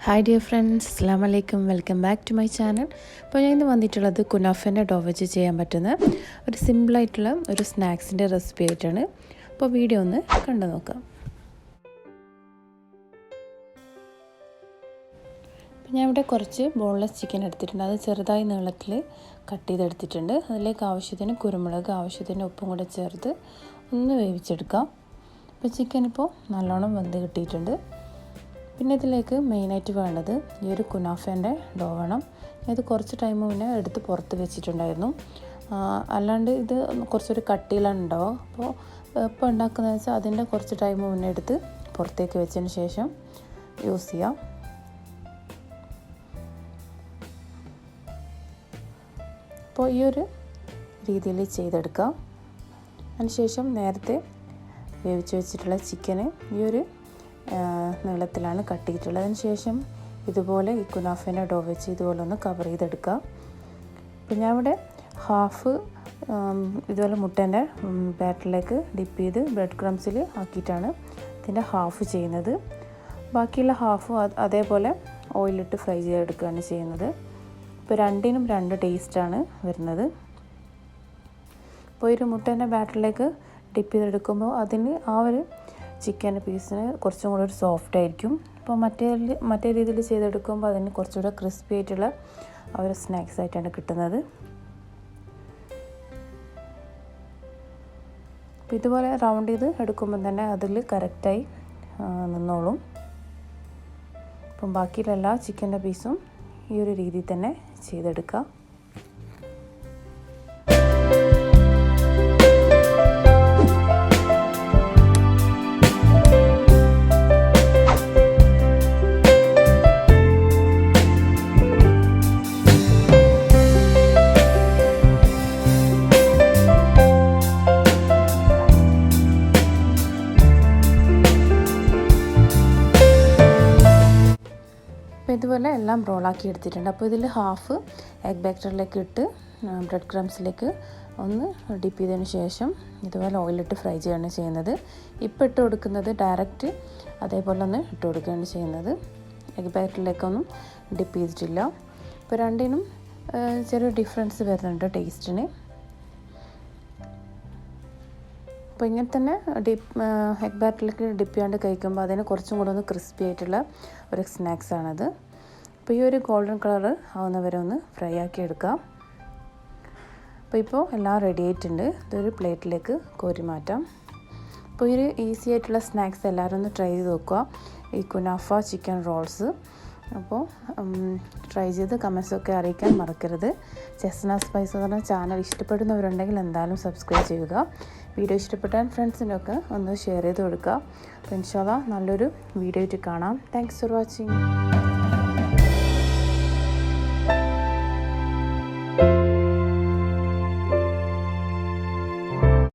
Hi dear friends, അസ്സാം വലൈക്കും. Welcome back to my channel. അപ്പോൾ ഞാൻ ഇന്ന് വന്നിട്ടുള്ളത് കുനാഫേൻ്റെ ഡോ വെച്ച് ചെയ്യാൻ പറ്റുന്ന ഒരു സിമ്പിളായിട്ടുള്ള ഒരു സ്നാക്സിൻ്റെ റെസിപ്പി ആയിട്ടാണ്. അപ്പോൾ വീഡിയോ ഒന്ന് കണ്ടു നോക്കാം. അപ്പോൾ ഞാൻ ഇവിടെ കുറച്ച് ബോൺലെസ് ചിക്കൻ എടുത്തിട്ടുണ്ട്. അത് ചെറുതായി നീളത്തിൽ കട്ട് ചെയ്തെടുത്തിട്ടുണ്ട്. അതിലേക്ക് ആവശ്യത്തിന് കുരുമുളക്, ആവശ്യത്തിന് ഉപ്പും കൂടെ ചേർത്ത് ഒന്ന് വേവിച്ചെടുക്കാം. അപ്പോൾ ചിക്കൻ ഇപ്പോൾ നല്ലോണം വെന്ത് കിട്ടിയിട്ടുണ്ട്. പിന്നെ ഇതിലേക്ക് മെയിനായിട്ട് വേണ്ടത് ഈ ഒരു കുനാഫേൻ്റെ ഡോ വേണം. ഇത് കുറച്ച് ടൈം മുന്നേ എടുത്ത് പുറത്ത് വെച്ചിട്ടുണ്ടായിരുന്നു. അല്ലാണ്ട് ഇത് കുറച്ചൊരു കട്ടിയിലാണ് ഉണ്ടാവുക. അപ്പോൾ ഇപ്പോൾ ഉണ്ടാക്കുന്നതെന്ന് വെച്ചാൽ അതിൻ്റെ കുറച്ച് ടൈം മുന്നേ എടുത്ത് പുറത്തേക്ക് വെച്ചതിന് ശേഷം യൂസ് ചെയ്യാം. അപ്പോൾ ഈ ഒരു രീതിയിൽ ചെയ്തെടുക്കാം. അതിനുശേഷം നേരത്തെ വേവിച്ച് വെച്ചിട്ടുള്ള ചിക്കന് ഈ ഒരു നീളത്തിലാണ് കട്ട് ചെയ്തിട്ടുള്ളത്. അതിന് ശേഷം ഇതുപോലെ ഈ കുനാഫേൻ്റെ ഡോ വെച്ച് ഇതുപോലെ ഒന്ന് കവർ ചെയ്തെടുക്കുക. അപ്പോൾ ഞാൻ ഇവിടെ ഹാഫ് ഇതുപോലെ മുട്ടേൻ്റെ ബാറ്ററിലേക്ക് ഡിപ്പ് ചെയ്ത് ബ്രെഡ് ക്രംസിൽ ആക്കിയിട്ടാണ് ഇതിൻ്റെ ഹാഫ് ചെയ്യുന്നത്. ബാക്കിയുള്ള ഹാഫ് അതേപോലെ ഓയിലിട്ട് ഫ്രൈ ചെയ്തെടുക്കുകയാണ് ചെയ്യുന്നത്. ഇപ്പോൾ രണ്ടിനും രണ്ട് ടേസ്റ്റാണ് വരുന്നത്. അപ്പോൾ ഒരു മുട്ടേൻ്റെ ബാറ്ററിലേക്ക് ഡിപ്പ് ചെയ്തെടുക്കുമ്പോൾ അതിന് ആ ഒരു ചിക്കൻ പീസിന് കുറച്ചും കൂടെ ഒരു സോഫ്റ്റ് ആയിരിക്കും. അപ്പോൾ മറ്റേ രീതിയിൽ ചെയ്തെടുക്കുമ്പോൾ അതിന് കുറച്ചുകൂടെ ക്രിസ്പി ആയിട്ടുള്ള ആ ഒരു സ്നാക്സ് ആയിട്ടാണ് കിട്ടുന്നത്. അപ്പോൾ ഇതുപോലെ റൗണ്ട് ചെയ്ത് എടുക്കുമ്പോൾ തന്നെ അതിൽ കറക്റ്റായി നിന്നോളും. അപ്പം ബാക്കിയുള്ള എല്ലാ ചിക്കൻ്റെ പീസും ഈ ഒരു രീതിയിൽ തന്നെ ചെയ്തെടുക്കുക. അപ്പോൾ ഇതുപോലെ എല്ലാം റോളാക്കി എടുത്തിട്ടുണ്ട്. അപ്പോൾ ഇതിൽ ഹാഫ് എഗ് ബാറ്ററിലേക്ക് ഇട്ട് ബ്രെഡ് ക്രംസിലേക്ക് ഒന്ന് ഡിപ്പ് ചെയ്തതിന് ശേഷം ഇതുപോലെ ഓയിലിട്ട് ഫ്രൈ ചെയ്യുകയാണ് ചെയ്യുന്നത്. ഇപ്പോൾ ഇട്ട് കൊടുക്കുന്നത് ഡയറക്റ്റ് അതേപോലെ ഒന്ന് ഇട്ട് കൊടുക്കുകയാണ് ചെയ്യുന്നത്. എഗ് ബാറ്ററിലേക്കൊന്നും ഡിപ്പ് ചെയ്തിട്ടില്ല. ഇപ്പോൾ രണ്ടിനും ചെറിയ ഡിഫറൻസ് വരുന്നുണ്ട് ടേസ്റ്റിന്. അപ്പോൾ ഇങ്ങനെ തന്നെ എഗ് ബാറ്ററിലേക്ക് ഡിപ്പ് ചെയ്യാണ്ട് കഴിക്കുമ്പോൾ അതിന് കുറച്ചും കൂടെ ഒന്ന് ക്രിസ്പി ആയിട്ടുള്ള ഒരു സ്നാക്സാണത്. അപ്പോൾ ഈ ഒരു ഗോൾഡൻ കളർ ആവുന്നവരെ ഒന്ന് ഫ്രൈ ആക്കി എടുക്കാം. അപ്പോൾ ഇപ്പോൾ എല്ലാം റെഡി ആയിട്ടുണ്ട്. ഇതൊരു പ്ലേറ്റിലേക്ക് കോരി മാറ്റാം. അപ്പോൾ ഈ ഒരു ഈസി ആയിട്ടുള്ള സ്നാക്സ് എല്ലാവരും ഒന്ന് ട്രൈ ചെയ്ത് നോക്കുക, ഈ കുനാഫ ചിക്കൻ റോൾസ്. അപ്പോൾ ട്രൈ ചെയ്ത് കമൻസൊക്കെ അറിയിക്കാൻ മറക്കരുത്. ചെസ്ന സ്പൈസ് എന്ന് പറഞ്ഞ ചാനൽ ഇഷ്ടപ്പെടുന്നവരുണ്ടെങ്കിൽ എന്തായാലും സബ്സ്ക്രൈബ് ചെയ്യുക. വീഡിയോ ഇഷ്ടപ്പെട്ടാൽ ഫ്രണ്ട്സിനൊക്കെ ഒന്ന് ഷെയർ ചെയ്ത് കൊടുക്കുക. അപ്പോൾ ഇൻഷാല്ലാ നല്ലൊരു വീഡിയോ ആയിട്ട് കാണാം. Thanks for watching.